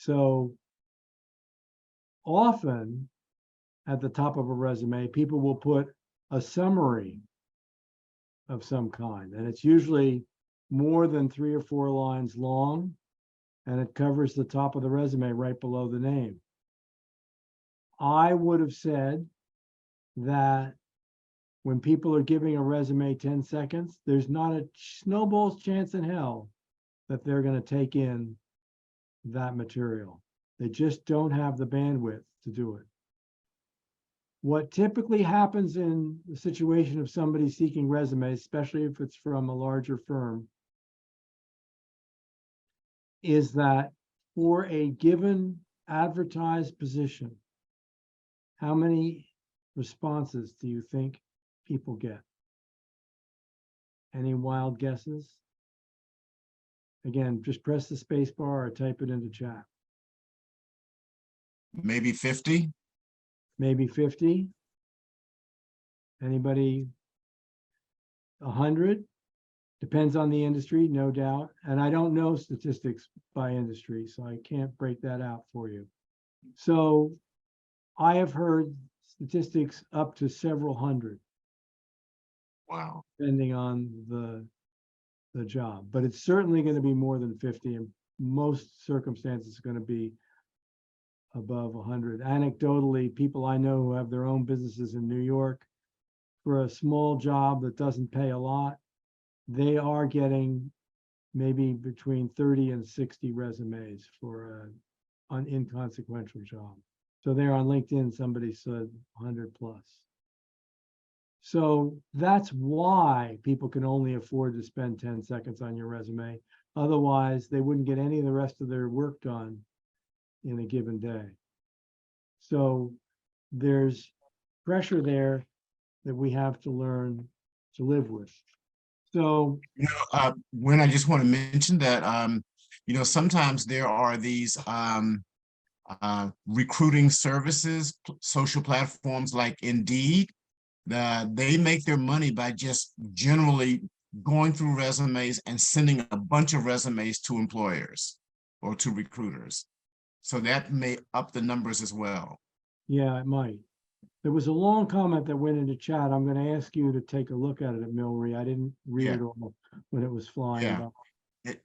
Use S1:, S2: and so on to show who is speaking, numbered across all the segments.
S1: So often at the top of a resume, people will put a summary of some kind, and it's usually more than 3 or 4 lines long, and it covers the top of the resume right below the name. I would have said that when people are giving a resume 10 seconds, there's not a snowball's chance in hell that they're going to take in that material. They just don't have the bandwidth to do it. What typically happens in the situation of somebody seeking resumes, especially if it's from a larger firm, is that for a given advertised position, how many responses do you think people get? Any wild guesses? Again, just press the space bar or type it into chat.
S2: Maybe 50.
S1: Maybe 50. Anybody? 100? Depends on the industry, no doubt. And I don't know statistics by industry, so I can't break that out for you. So I have heard statistics up to several hundred.
S2: Wow.
S1: Depending on the job, but it's certainly going to be more than 50. In most circumstances, it's going to be above 100. Anecdotally, people I know who have their own businesses in New York, for a small job that doesn't pay a lot, they are getting maybe between 30 and 60 resumes for an inconsequential job. So there on LinkedIn, somebody said 100 plus. So that's why people can only afford to spend 10 seconds on your resume. Otherwise, they wouldn't get any of the rest of their work done in a given day. So there's pressure there that we have to learn to live with. So,
S2: When I just want to mention that, sometimes there are these recruiting services, social platforms like Indeed, they make their money by just generally going through resumes and sending a bunch of resumes to employers or to recruiters. So that may up the numbers as well.
S1: yeah, it might. There was a long comment that went into chat. I'm going to ask you to take a look at it, Milry. I didn't read it all when it was flying by.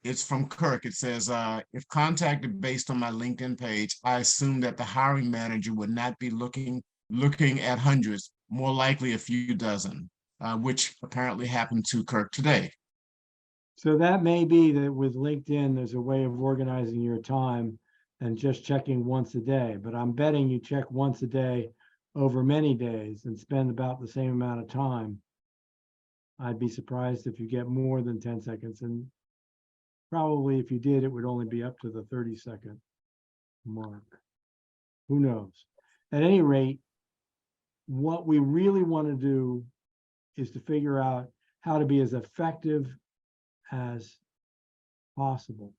S2: It's from Kirk. It says, if contacted based on my LinkedIn page, I assume that the hiring manager would not be looking at hundreds, more likely a few dozen, which apparently happened to Kirk today.
S1: So that may be that with LinkedIn, there's a way of organizing your time and just checking once a day. But I'm betting you check once a day over many days and spend about the same amount of time. I'd be surprised if you get more than 10 seconds. And probably if you did, it would only be up to the 30-second mark. Who knows? At any rate, what we really want to do is to figure out how to be as effective as possible.